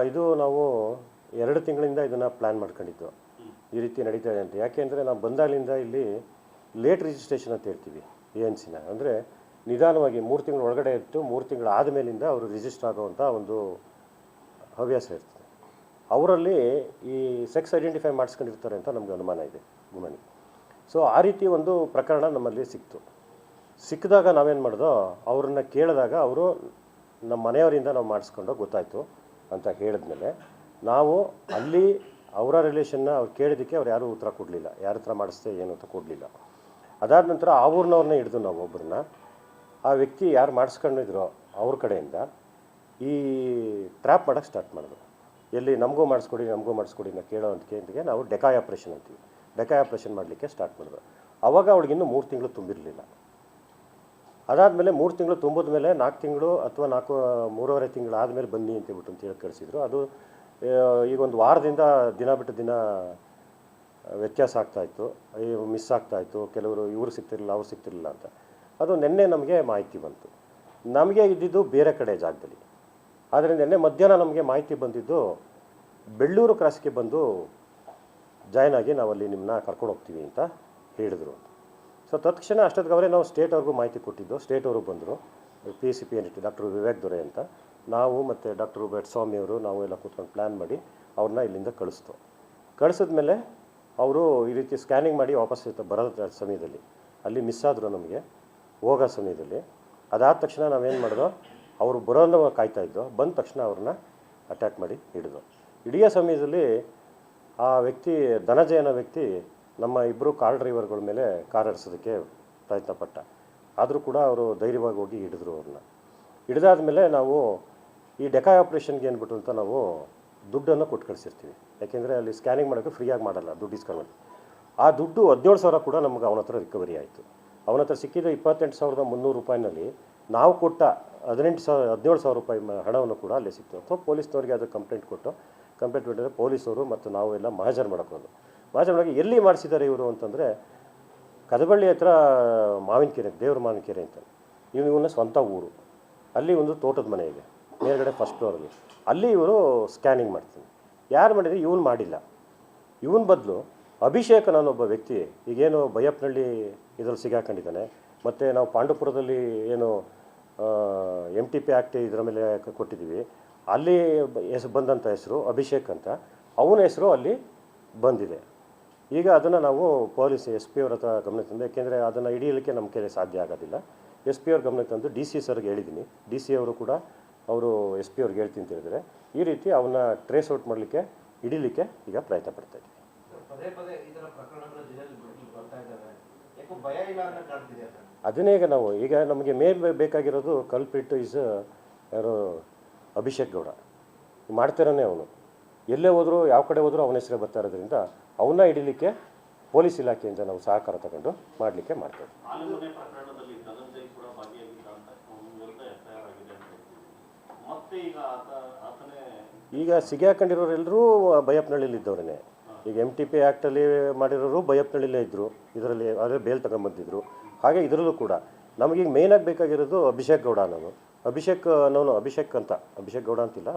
ಇದು ನಾವು 2 ತಿಂಗಳಿಂದ ಇದನ್ನು ಪ್ಲ್ಯಾನ್ ಮಾಡ್ಕೊಂಡಿದ್ದು. ಈ ರೀತಿ ನಡೀತಾ ಇದೆ ಅಂತ. ಯಾಕೆಂದರೆ ನಾವು ಬಂದಾಗಲಿಂದ ಇಲ್ಲಿ ಲೇಟ್ ರಿಜಿಸ್ಟ್ರೇಷನ್ ಅಂತ ಹೇಳ್ತೀವಿ ANCನ. ಅಂದರೆ ನಿಧಾನವಾಗಿ 3 ತಿಂಗಳ ಒಳಗಡೆ ಇಟ್ಟು 3 ತಿಂಗಳು ಆದಮೇಲಿಂದ ಅವರು ರಿಜಿಸ್ಟರ್ ಆಗುವಂಥ ಒಂದು ಹವ್ಯಾಸ ಇರ್ತದೆ. ಅವರಲ್ಲಿ ಈ ಸೆಕ್ಸ್ ಐಡೆಂಟಿಫೈ ಮಾಡಿಸ್ಕೊಂಡಿರ್ತಾರೆ ಅಂತ ನಮಗೆ ಅನುಮಾನ ಇದೆ ವುಮನ್. ಸೊ ಆ ರೀತಿ ಒಂದು ಪ್ರಕರಣ ನಮ್ಮಲ್ಲಿ ಸಿಕ್ಕಿದಾಗ ನಾವೇನು ಮಾಡಿದೋ, ಅವ್ರನ್ನ ಕೇಳಿದಾಗ ಅವರು ನಮ್ಮ ಮನೆಯವರಿಂದ ನಾವು ಮಾಡಿಸ್ಕೊಂಡು ಗೊತ್ತಾಯಿತು ಅಂತ ಹೇಳಿದ್ಮೇಲೆ ನಾವು ಅಲ್ಲಿ ಅವರ ರಿಲೇಷನ್ನ ಅವ್ರು ಕೇಳಿದ್ದಕ್ಕೆ ಅವ್ರು ಯಾರೂ ಉತ್ತರ ಕೊಡಲಿಲ್ಲ, ಯಾರ ಹತ್ರ ಮಾಡಿಸ್ದೆ ಏನು ಅಂತ ಕೊಡಲಿಲ್ಲ. ಅದಾದ ನಂತರ ಆ ಊರಿನವ್ರನ್ನೇ ಹಿಡಿದು ನಾವು ಒಬ್ಬರನ್ನ, ಆ ವ್ಯಕ್ತಿ ಯಾರು ಮಾಡಿಸ್ಕೊಂಡಿದ್ರೋ ಅವ್ರ ಕಡೆಯಿಂದ ಈ ಟ್ರ್ಯಾಪ್ ಮಾಡೋಕ್ಕೆ ಸ್ಟಾರ್ಟ್ ಮಾಡಿದ್ರು. ಎಲ್ಲಿ ನಮಗೂ ಮಾಡಿಸ್ಕೊಡಿ ನಾವು ಕೇಳೋ ಅಂತಕ್ಕೆ ನಾವು ಡೆಕಾಯ್ ಆಪ್ರೇಷನ್ ಅಂತೀವಿ. ಡೆಕಾಯ್ ಆಪ್ರೇಷನ್ ಮಾಡಲಿಕ್ಕೆ ಸ್ಟಾರ್ಟ್ ಮಾಡಿದ್ರು. ಆವಾಗ ಅವಳಿಗಿನ್ನೂ 3 ತಿಂಗಳು ತುಂಬಿರಲಿಲ್ಲ. ಅದಾದಮೇಲೆ 3 ತಿಂಗಳು ತುಂಬಿದ ಮೇಲೆ 4 ತಿಂಗಳು ಅಥವಾ 3.5 ತಿಂಗಳು ಆದಮೇಲೆ ಬನ್ನಿ ಅಂತೇಳ್ಬಿಟ್ಟು ಅಂತೇಳಿ ಕಳಿಸಿದ್ರು. ಅದು ಈಗ ಒಂದು ವಾರದಿಂದ ದಿನ ಬಿಟ್ಟು ದಿನ ವ್ಯತ್ಯಾಸ ಆಗ್ತಾಯಿತ್ತು, ಮಿಸ್ ಆಗ್ತಾಯಿತ್ತು. ಕೆಲವರು ಇವರು ಸಿಗ್ತಿರಲಿಲ್ಲ, ಅವ್ರು ಸಿಗ್ತಿರಲಿಲ್ಲ ಅಂತ. ಅದು ನಿನ್ನೆ ನಮಗೆ ಮಾಹಿತಿ ಬಂತು. ನಮಗೆ ಇದ್ದಿದ್ದು ಬೇರೆ ಕಡೆ ಜಾಗದಲ್ಲಿ. ಆದರೆ ನಿನ್ನೆ ಮಧ್ಯಾಹ್ನ ನಮಗೆ ಮಾಹಿತಿ ಬಂದಿದ್ದು ಬೆಳ್ಳೂರು ಕ್ರಾಸ್ಗೆ ಬಂದು ಜಾಯ್ನ್ ಆಗಿ ನಾವಲ್ಲಿ ನಿಮ್ಮನ್ನ ಕರ್ಕೊಂಡು ಹೋಗ್ತೀವಿ ಅಂತ ಹೇಳಿದರು. ಸೊ ತತ್ಕ್ಷಣ ಅಷ್ಟೊತ್ತಿಗೆ ನಾವು ಸ್ಟೇಟ್ವ್ರಿಗೂ ಮಾಹಿತಿ ಕೊಟ್ಟಿದ್ದು. ಸ್ಟೇಟವರು ಬಂದರು, PCPNT ಡಾಕ್ಟರ್ ವಿವೇಕ್ ದೊರೆ ಅಂತ, ನಾವು ಮತ್ತು ಡಾಕ್ಟರ್ ಬೆಟ್ಸ್ವಾಮಿ ಅವರು ನಾವು ಎಲ್ಲ ಕೂತ್ಕೊಂಡು ಪ್ಲ್ಯಾನ್ ಮಾಡಿ ಅವ್ರನ್ನ ಇಲ್ಲಿಂದ ಕಳಿಸಿದ್ಮೇಲೆ ಅವರು ಈ ರೀತಿ ಸ್ಕ್ಯಾನಿಂಗ್ ಮಾಡಿ ವಾಪಸ್ ಬರೋ ಸಮಯದಲ್ಲಿ ಅಲ್ಲಿ ಮಿಸ್ ಆದರು ನಮಗೆ ಹೋಗೋ ಸಮಯದಲ್ಲಿ. ಅದಾದ ತಕ್ಷಣ ನಾವೇನು ಮಾಡಿದೋ, ಅವರು ಬರೋನ್ನ ಕಾಯ್ತಾಯಿದ್ದೋ, ಬಂದ ತಕ್ಷಣ ಅವ್ರನ್ನ ಅಟ್ಯಾಕ್ ಮಾಡಿ ಹಿಡಿದು. ಹಿಡಿಯೋ ಸಮಯದಲ್ಲಿ ಆ ವ್ಯಕ್ತಿ ಧನಂಜಯ ಅನ್ನೋ ವ್ಯಕ್ತಿ ನಮ್ಮ ಇಬ್ಬರು ಕಾರ್ ಡ್ರೈವರ್ಗಳ ಮೇಲೆ ಕಾರ್ ಹರಿಸೋದಕ್ಕೆ ಪ್ರಯತ್ನಪಟ್ಟ. ಆದರೂ ಕೂಡ ಅವರು ಧೈರ್ಯವಾಗಿ ಹೋಗಿ ಹಿಡಿದ್ರು ಅವ್ರನ್ನ. ಹಿಡಿದಾದ ಮೇಲೆ ನಾವು ಈ ಡೆಕಾಯ್ ಆಪ್ರೇಷನ್ಗೆ ಏನ್ಬಿಟ್ಟು ಅಂತ ನಾವು ದುಡ್ಡನ್ನು ಕೊಟ್ಟು ಕಳಿಸಿರ್ತೀವಿ. ಯಾಕೆಂದರೆ ಅಲ್ಲಿ ಸ್ಕ್ಯಾನಿಂಗ್ ಮಾಡೋಕ್ಕೆ ಫ್ರೀಯಾಗಿ ಮಾಡಲ್ಲ, ದುಡ್ಡು ಇಸ್ಕೊಂಡು. ಆ ದುಡ್ಡು 17,000 ಕೂಡ ನಮ್ಗೆ ಅವನ ಹತ್ರ ರಿಕವರಿ ಆಯಿತು. ಅವನ ಹತ್ರ ಸಿಕ್ಕಿದ 28,300 ರೂಪಾಯಿನಲ್ಲಿ ನಾವು ಕೊಟ್ಟ 17,000 ರೂಪಾಯಿ ಹಣವನ್ನು ಕೂಡ ಅಲ್ಲೇ ಸಿಕ್ತು. ಅಥವಾ ಪೊಲೀಸ್ನವ್ರಿಗೆ ಅದು ಕಂಪ್ಲೇಂಟ್ ಬಿಟ್ಟಿದ್ರೆ ಪೊಲೀಸವರು ಮತ್ತು ನಾವು ಎಲ್ಲ ಮಹಾಜರ್ ಮಾಡೋಕ್ಕೋದು. ಮಹಾಜರ್ ಮಾಡೋಕ್ಕೆ ಎಲ್ಲಿ ಮಾಡಿಸಿದ್ದಾರೆ ಇವರು ಅಂತಂದರೆ ಕದಬಳ್ಳಿ ಹತ್ರ ಮಾವಿನಕೆರೆ, ದೇವ್ರ ಮಾವಿನಕೆರೆ ಅಂತ. ಇವನ ಸ್ವಂತ ಊರು. ಅಲ್ಲಿ ಒಂದು ತೋಟದ ಮನೆ ಇದೆ ಮೇಲ್ಗಡೆ ಫಸ್ಟ್ ಫ್ಲೋರಲ್ಲಿ. ಅಲ್ಲಿ ಇವರು ಸ್ಕ್ಯಾನಿಂಗ್ ಮಾಡ್ತೀನಿ. ಯಾರು ಮಾಡಿದರೆ ಇವನು ಮಾಡಿಲ್ಲ. ಇವನ ಬದಲು ಅಭಿಷೇಕ್ ಅನ್ನೋನೊಬ್ಬ ವ್ಯಕ್ತಿ ಈಗೇನು ಬೈಯಪ್ಪನಹಳ್ಳಿ ಇದರಲ್ಲಿ ಸಿಗಾಕೊಂಡಿದ್ದಾನೆ. ಮತ್ತು ನಾವು ಪಾಂಡುಪುರದಲ್ಲಿ ಏನು MTP ಆ್ಯಕ್ಟ್ ಇದರ ಮೇಲೆ ಕೊಟ್ಟಿದ್ದೀವಿ, ಅಲ್ಲಿ ಬಂದಂಥ ಹೆಸರು ಅಭಿಷೇಕ್ ಅಂತ, ಅವನ ಹೆಸರು ಅಲ್ಲಿ ಬಂದಿದೆ. ಈಗ ಅದನ್ನು ನಾವು ಪೊಲೀಸ್ SP ಅವ್ರ ಹತ್ರ ಗಮನಕ್ಕೆ ತಂದು, ಯಾಕೆಂದರೆ ಅದನ್ನು ಹಿಡಿಯಲಿಕ್ಕೆ ನಮ್ಮ ಕೈಲಿ ಸಾಧ್ಯ ಆಗೋದಿಲ್ಲ. SP ಅವ್ರ ಗಮನಕ್ಕೆ ತಂದು DC ಸರ್ಗೆ ಹೇಳಿದ್ದೀನಿ. DC ಅವರು ಕೂಡ ಅವರು SP ಅವ್ರಿಗೆ ಹೇಳ್ತೀನಿ ಅಂತ ಹೇಳಿದರೆ ಈ ರೀತಿ ಅವನ್ನ ಟ್ರೇಸ್ ಔಟ್ ಮಾಡಲಿಕ್ಕೆ ಹಿಡಿಲಿಕ್ಕೆ ಈಗ ಪ್ರಯತ್ನ ಪಡ್ತಾಯಿದ್ದೀವಿ. ಅದನ್ನೇ ಈಗ ನಮಗೆ ಬೇಕಾಗಿರೋದು ಕಲ್ಪಿಟ್ ಈಸ್ ಯಾರು ಅಭಿಷೇಕ್ ಗೌಡ ಮಾಡ್ತಿರೋನೇ. ಅವನು ಎಲ್ಲೇ ಹೋದರೂ ಯಾವ ಕಡೆ ಹೋದರೂ ಅವನ ಹೆಸರೇ ಬರ್ತಾ ಇರೋದ್ರಿಂದ ಅವನ್ನ ಹಿಡಿಲಿಕ್ಕೆ ಪೊಲೀಸ್ ಇಲಾಖೆಯಿಂದ ನಾವು ಸಹಕಾರ ತಗೊಂಡು ಮಾಡಲಿಕ್ಕೆ ಮಾಡ್ತೇವೆ. ಈಗ ಸಿಗಾಕೊಂಡಿರೋರೆಲ್ಲರೂ ಬೈಯಪ್ಪನಹಳ್ಳಿಲಿ ಇದ್ದವ್ರೇ. ಈಗ MTP ಆ್ಯಕ್ಟಲ್ಲಿ ಮಾಡಿರೋರು ಬೈಯಪ್ಪನಹಳ್ಳಿಲೇ ಇದ್ದರು. ಇದರಲ್ಲಿ ಆದರೆ ಬೇಲ್ ತಗೊಂಬಂದಿದ್ರು. ಹಾಗೆ ಇದರಲ್ಲೂ ಕೂಡ ನಮಗೀಗ ಮೇಯ್ನಾಗಿ ಬೇಕಾಗಿರೋದು ಅಭಿಷೇಕ್ ಗೌಡ ಅನ್ನೋನು. ಅಭಿಷೇಕ್ ಗೌಡ ಅಂತಿಲ್ಲ,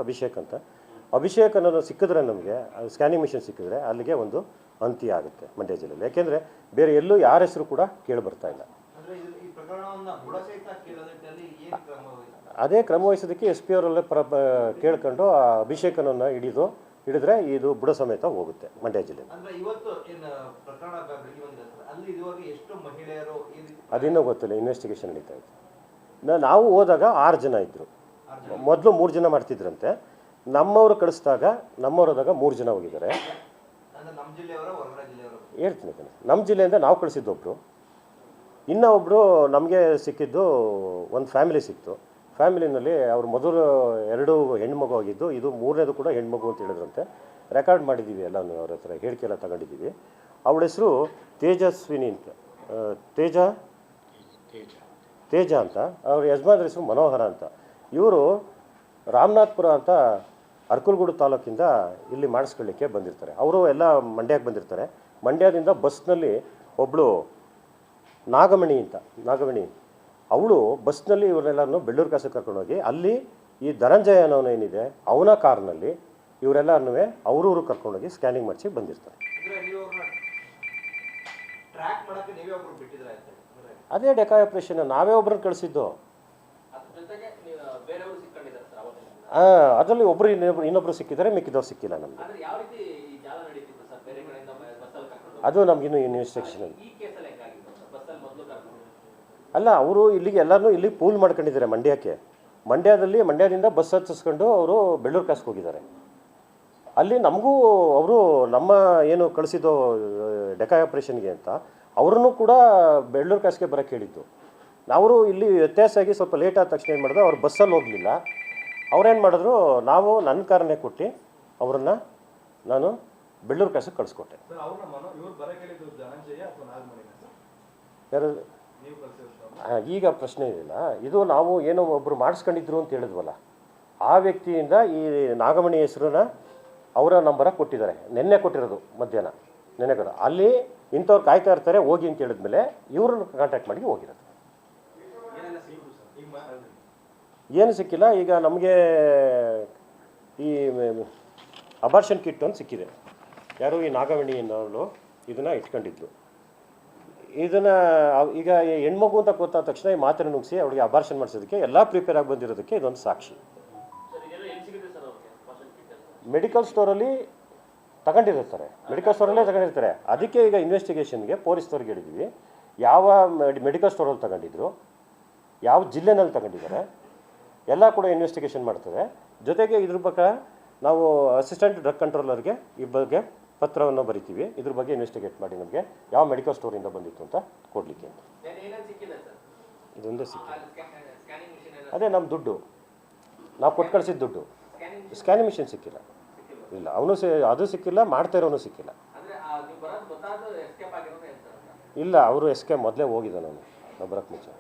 ಅಭಿಷೇಕ್ ಅನ್ನೋನು ಸಿಕ್ಕಿದ್ರೆ ನಮಗೆ ಸ್ಕ್ಯಾನಿಂಗ್ ಮಿಷನ್ ಸಿಕ್ಕಿದ್ರೆ ಅಲ್ಲಿಗೆ ಒಂದು ಅಂತ್ಯ ಆಗುತ್ತೆ ಮಂಡ್ಯ ಜಿಲ್ಲೆಯಲ್ಲಿ. ಯಾಕೆಂದರೆ ಬೇರೆ ಎಲ್ಲೂ ಯಾರ ಹೆಸರು ಕೂಡ ಕೇಳಿ ಬರ್ತಾ ಇಲ್ಲ. ಅದೇ ಕ್ರಮ ವಹಿಸೋದಕ್ಕೆ SP ಅವರಲ್ಲೇ ಕೇಳ್ಕೊಂಡು ಆ ಅಭಿಷೇಕ್ ಅನ್ನೋನ್ನ ಹಿಡಿದ್ರೆ ಇದು ಬುಡ ಸಮೇತ ಹೋಗುತ್ತೆ ಮಂಡ್ಯ ಜಿಲ್ಲೆಯಲ್ಲಿ. ಅದಿನ್ನೂ ಗೊತ್ತಿಲ್ಲ, ಇನ್ವೆಸ್ಟಿಗೇಷನ್ ನಡೀತಾ ಇದೆ. ನಾವು ಹೋದಾಗ 6 ಜನ ಇದ್ದರು. ಮೊದಲು 3 ಜನ ಮಾಡ್ತಿದ್ರಂತೆ. ನಮ್ಮವರು ಕಳಿಸಿದಾಗ ಹೋದಾಗ 3 ಜನ ಹೋಗಿದ್ದಾರೆ. ಹೇಳ್ತೀನಿ, ನಮ್ಮ ಜಿಲ್ಲೆಯಿಂದ ನಾವು ಕಳಿಸಿದ್ದೊಬ್ಬರು, ಇನ್ನೂ ಒಬ್ಬರು ನಮಗೆ ಸಿಕ್ಕಿದ್ದು ಒಂದು ಫ್ಯಾಮಿಲಿ ಸಿಕ್ತು. ಫ್ಯಾಮಿಲಿನಲ್ಲಿ ಅವ್ರು ಮೊದಲು 2 ಹೆಣ್ಮಗು ಆಗಿದ್ದು, ಇದು 3ನೇದು ಕೂಡ ಹೆಣ್ಮಗು ಅಂತ ಹೇಳಿದ್ರಂತೆ. ರೆಕಾರ್ಡ್ ಮಾಡಿದ್ದೀವಿ ಎಲ್ಲ, ಅವ್ರ ಹತ್ರ ಹೇಳಿಕೆ ಎಲ್ಲ ತಗೊಂಡಿದ್ದೀವಿ. ಅವಳ ಹೆಸರು ತೇಜಸ್ವಿನಿ ಅಂತ, ತೇಜ ಅಂತ. ಅವ್ರ ಯಜಮಾನ್ರ ಹೆಸರು ಮನೋಹರ ಅಂತ. ಇವರು ರಾಮನಾಥ್ಪುರ ಅಂತ ಅರ್ಕಲ್ಗೂಡು ತಾಲೂಕಿಂದ ಇಲ್ಲಿ ಮಾಡಿಸ್ಕೊಳ್ಳಿಕ್ಕೆ ಬಂದಿರ್ತಾರೆ. ಅವರು ಎಲ್ಲ ಮಂಡ್ಯಕ್ಕೆ ಬಂದಿರ್ತಾರೆ. ಮಂಡ್ಯದಿಂದ ಬಸ್ನಲ್ಲಿ ಒಬ್ಬಳು ನಾಗಮಣಿ ಅವಳು ಬಸ್ನಲ್ಲಿ ಇವರೆಲ್ಲರನ್ನು ಬೆಳ್ಳೂರು ಕಾಸಕ್ಕೆ ಕರ್ಕೊಂಡೋಗಿ ಅಲ್ಲಿ ಈ ಧನಂಜಯ ಅನ್ನೋನು ಏನಿದೆ ಅವನ ಕಾರ್ನಲ್ಲಿ ಇವರೆಲ್ಲನೂ ಅವ್ರೂರು ಕರ್ಕೊಂಡೋಗಿ ಸ್ಕ್ಯಾನಿಂಗ್ ಮಾಡಿಸಿ ಬಂದಿರ್ತಾರೆ. ಅದೇ ಡೆಕಾ ಆಪರೇಷನ್ ನಾವೇ ಒಬ್ಬರನ್ನ ಕಳಿಸಿದ್ದು. ಅದರಲ್ಲಿ ಒಬ್ಬರು ಇನ್ನೊಬ್ರು ಸಿಕ್ಕಿದ್ದಾರೆ, ಮಿಕ್ಕಿದವ್ರು ಸಿಕ್ಕಿಲ್ಲ ನಮಗೆ. ಅದು ನಮಗಿನ್ನೂ ಇನ್ವೆಸ್ಟಿಗೇಷನ್ ಅಲ್ಲ. ಅವರು ಇಲ್ಲಿಗೆ ಎಲ್ಲರೂ ಇಲ್ಲಿ ಪೂಲ್ ಮಾಡ್ಕೊಂಡಿದ್ದಾರೆ ಮಂಡ್ಯಕ್ಕೆ. ಮಂಡ್ಯದಿಂದ ಬಸ್ ಹತ್ತಿಸ್ಕೊಂಡು ಅವರು ಬೆಳ್ಳೂರು ಕ್ರಾಸ್ಗೆ ಹೋಗಿದ್ದಾರೆ. ಅಲ್ಲಿ ನಮಗೂ ಅವರು ನಮ್ಮ ಏನು ಕಳಿಸಿದ್ದು ಡೆಕಾ ಆಪರೇಷನ್ಗೆ ಅಂತ ಅವ್ರನ್ನೂ ಕೂಡ ಬೆಳ್ಳೂರು ಕ್ರಾಸ್ಗೆ ಬರೋಕ್ಕೆ ಹೇಳಿದ್ದು. ಅವರು ಇಲ್ಲಿ ವ್ಯತ್ಯಾಸ ಆಗಿ ಸ್ವಲ್ಪ ಲೇಟ್ ಆದ ತಕ್ಷಣ ಏನು ಮಾಡಿದ್ರು, ಅವ್ರು ಬಸ್ಸಲ್ಲಿ ಹೋಗಲಿಲ್ಲ. ಅವ್ರೇನು ಮಾಡಿದ್ರು, ನಾವು ನನ್ನ ಕಾರನ್ನೇ ಕೊಟ್ಟು ಅವರನ್ನು ನಾನು ಬೆಳ್ಳೂರು ಕ್ರಾಸಿಗೆ ಕಳಿಸ್ಕೊಟ್ಟೆ. ಯಾರು ಈಗ ಪ್ರಶ್ನೆ ಇಲ್ಲ. ಇದು ನಾವು ಏನೋ ಒಬ್ಬರು ಮಾಡಿಸ್ಕೊಂಡಿದ್ರು ಅಂತ ಹೇಳಿದ್ವಲ್ಲ, ಆ ವ್ಯಕ್ತಿಯಿಂದ ಈ ನಾಗಮಣಿ ಹೆಸರನ್ನ ಅವರ ನಂಬರ ಕೊಟ್ಟಿದ್ದಾರೆ. ನಿನ್ನೆ ಕೊಟ್ಟಿರೋದು ಮಧ್ಯಾಹ್ನ, ನೆನ್ನೆ ಕೊಡ ಅಲ್ಲಿ ಇಂಥವ್ರು ಕಾಯ್ತಾ ಇರ್ತಾರೆ ಹೋಗಿ ಅಂತ ಹೇಳಿದ್ಮೇಲೆ ಇವ್ರನ್ನ ಕಾಂಟ್ಯಾಕ್ಟ್ ಮಾಡಿ ಹೋಗಿರೋದು. ಏನು ಸಿಕ್ಕಿಲ್ಲ. ಈಗ ನಮಗೆ ಈ ಅಬಾರ್ಷನ್ ಕಿಟ್ ಅಂತ ಸಿಕ್ಕಿದೆ. ಯಾರು ಈ ನಾಗಮಣಿ ಅನ್ನೋಳು ಇದನ್ನು ಇಟ್ಕೊಂಡಿದ್ಲು. ಇದನ್ನು ಈಗ ಹೆಣ್ಮಗು ಅಂತ ಗೊತ್ತಾದ ತಕ್ಷಣ ಈ ಮಾತ್ರೆ ನುಗ್ಗಿಸಿ ಅವಳಿಗೆ ಅಬಾರ್ಷನ್ ಮಾಡಿಸೋದಕ್ಕೆ ಎಲ್ಲ ಪ್ರಿಪೇರ್ ಆಗಿ ಬಂದಿರೋದಕ್ಕೆ ಇದೊಂದು ಸಾಕ್ಷಿ. Medical ಸ್ಟೋರಲ್ಲಿ ತಗೊಂಡಿರ್ತಾರೆ, medical ಸ್ಟೋರಲ್ಲೇ ತಗೊಂಡಿರ್ತಾರೆ. ಅದಕ್ಕೆ ಈಗ ಇನ್ವೆಸ್ಟಿಗೇಷನ್ಗೆ ಪೊಲೀಸ್ನವ್ರಿಗೆ ಹೇಳಿದ್ವಿ ಯಾವ ಮೆಡಿಕಲ್ ಸ್ಟೋರಲ್ಲಿ ತಗೊಂಡಿದ್ರು, ಯಾವ ಜಿಲ್ಲೆನಲ್ಲಿ ತಗೊಂಡಿದ್ದಾರೆ ಎಲ್ಲ ಕೂಡ ಇನ್ವೆಸ್ಟಿಗೇಷನ್ ಮಾಡ್ತದೆ. ಜೊತೆಗೆ ಇದ್ರ ಬಗ್ಗೆ ನಾವು ಅಸಿಸ್ಟೆಂಟ್ ಡ್ರಗ್ ಕಂಟ್ರೋಲರ್ಗೆ ಈ ಬಗ್ಗೆ ಪತ್ರವನ್ನು ಬರಿತೀವಿ. ಇದ್ರ ಬಗ್ಗೆ ಇನ್ವೆಸ್ಟಿಗೇಟ್ ಮಾಡಿ ನಮಗೆ ಯಾವ ಮೆಡಿಕಲ್ ಸ್ಟೋರಿಂದ ಬಂದಿತ್ತು ಅಂತ ಕೊಡಲಿಕ್ಕೆ ಅಂತ. ಇದೊಂದೇ ಸಿಕ್ಕಿದೆ. ಅದೇ ನಮ್ಮ ದುಡ್ಡು, ನಾವು ಕೊಟ್ಟು ಕಳಿಸಿದ ದುಡ್ಡು. ಸ್ಕ್ಯಾನಿಂಗ್ ಮಿಷಿನ್ ಸಿಕ್ಕಿಲ್ಲ. ಇಲ್ಲ, ಅವನು ಅದು ಸಿಕ್ಕಿಲ್ಲ, ಮಾಡ್ತಾ ಇರೋನು ಸಿಕ್ಕಿಲ್ಲ. ಇಲ್ಲ, ಅವರು ಎಸ್ಕೆ ಮೊದಲೇ ಹೋಗಿದ್ದ. ನಾವು ಬರೋಕ್ಕೆ ಮುಂಚೆ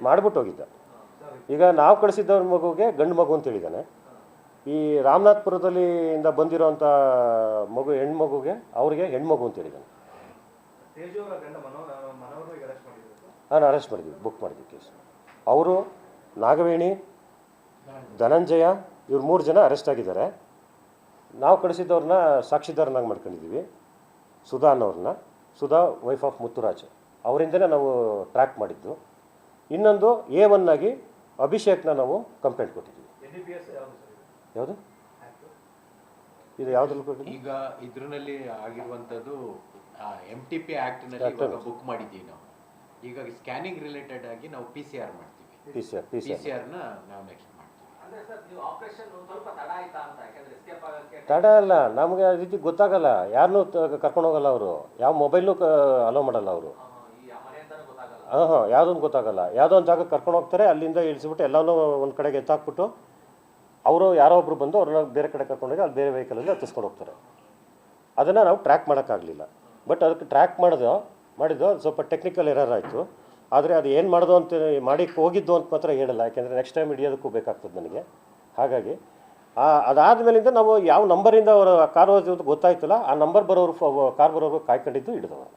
ಮಾಡ್ಬಿಟ್ಟು ಹೋಗಿದ್ದ. ಈಗ ನಾವು ಕಳಿಸಿದ್ದವ್ರ ಮಗುಗೆ ಗಂಡು ಮಗು ಅಂತ ಹೇಳಿದ್ದಾನೆ. ಈ ರಾಮನಾಥ್ಪುರದಲ್ಲಿ ಇಂದ ಬಂದಿರೋಂಥ ಮಗು ಹೆಣ್ಮಗುಗೆ ಅವ್ರಿಗೆ ಹೆಣ್ಮಗು ಅಂತ ಹೇಳಿದ್ದಾನೆ. ನಾನು ಅರೆಸ್ಟ್ ಮಾಡಿದ್ವಿ, ಬುಕ್ ಮಾಡಿದ್ವಿ ಕೇಸ್. ಅವರು ನಾಗವೇಣಿ, ಧನಂಜಯ ಇವ್ರು 3 ಜನ ಅರೆಸ್ಟ್ ಆಗಿದ್ದಾರೆ. ನಾವು ಕಳಿಸಿದ್ದವ್ರನ್ನ ಸಾಕ್ಷಿದಾರನಾಗಿ ಮಾಡ್ಕೊಂಡಿದ್ದೀವಿ. ಸುಧಾ ಅನ್ನೋರನ್ನ, ಸುಧಾ ವೈಫ್ ಆಫ್ ಮುತ್ತುರಾಜ್, ಅವರಿಂದಲೇ ನಾವು ಟ್ರ್ಯಾಕ್ ಮಾಡಿದ್ದು. ಇನ್ನೊಂದು A1 ಆಗಿ ಅಭಿಷೇಕ್ನ ನಾವು ಕಂಪ್ಲೇಂಟ್ ಕೊಟ್ಟಿದ್ದೀವಿ. ಯಾವುದು ಇದು ಯಾವುದ್ರಲ್ಲಿ ಕೊಟ್ಟಿದ್ದೀವಿ? ಈಗ ಇದ್ರಲ್ಲಿ ಆಗಿರುವಂಥದ್ದು MTP ಆ್ಯಕ್ಟ್ನಲ್ಲಿ ಬುಕ್ ಮಾಡಿದ್ದೀವಿ ನಾವು. ಈಗ ಸ್ಕ್ಯಾನಿಂಗ್ ರಿಲೇಟೆಡ್ ಆಗಿ ನಾವು PCR ಮಾಡ್ತೀವಿ. PCR-ನ ನಾವು ನೆಕ್ಸ್ಟ್ ತಡ ಅಲ್ಲ, ನಮಗೆ ಆ ರೀತಿ ಗೊತ್ತಾಗಲ್ಲ. ಯಾರನ್ನೂ ಕರ್ಕೊಂಡು ಹೋಗಲ್ಲ ಅವರು, ಯಾವ ಮೊಬೈಲ್ನೂ ಅಲೋ ಮಾಡಲ್ಲ ಅವರು. ಯಾವುದೊಂದು ಗೊತ್ತಾಗಲ್ಲ. ಯಾವುದೋ ಒಂದು ಜಾಗಕ್ಕೆ ಕರ್ಕೊಂಡು ಹೋಗ್ತಾರೆ, ಅಲ್ಲಿಂದ ಇಳಿಸ್ಬಿಟ್ಟು ಎಲ್ಲನೂ ಒಂದು ಕಡೆಗೆ ಎತ್ತಾಕ್ಬಿಟ್ಟು ಅವರು ಯಾರೋ ಒಬ್ರು ಬಂದು ಅವ್ರನ್ನ ಬೇರೆ ಕಡೆ ಕರ್ಕೊಂಡೋಗಿ ಅಲ್ಲಿ ಬೇರೆ ವೆಹಿಕಲಲ್ಲಿ ಹತ್ತಿಸ್ಕೊಂಡು ಹೋಗ್ತಾರೆ. ಅದನ್ನು ನಾವು ಟ್ರ್ಯಾಕ್ ಮಾಡೋಕ್ಕಾಗಲಿಲ್ಲ. ಬಟ್ ಅದಕ್ಕೆ ಟ್ರ್ಯಾಕ್ ಮಾಡಿದ್ದು ಸ್ವಲ್ಪ ಟೆಕ್ನಿಕಲ್ ಎರರ್ ಆಯಿತು. ಆದರೆ ಅದು ಏನು ಮಾಡೋದು ಅಂತ ಮಾಡಿ ಹೋಗಿದ್ದು ಅಂತ ಮಾತ್ರ ಹೇಳಲ್ಲ, ಯಾಕೆಂದರೆ ನೆಕ್ಸ್ಟ್ ಟೈಮ್ ಹಿಡಿಯೋದಕ್ಕೂ ಬೇಕಾಗ್ತದೆ ನನಗೆ. ಹಾಗಾಗಿ ಅದಾದಮೇಲಿಂದ ನಾವು ಯಾವ ನಂಬರಿಂದ ಅವರು ಕಾರ್ ಹೋದ ಗೊತ್ತಾಯ್ತಲ್ಲ, ಆ ನಂಬರ್ ಕಾರ್ ಬರೋರು ಕಾಯ್ಕೊಂಡಿದ್ದು ಹಿಡಿದವರು.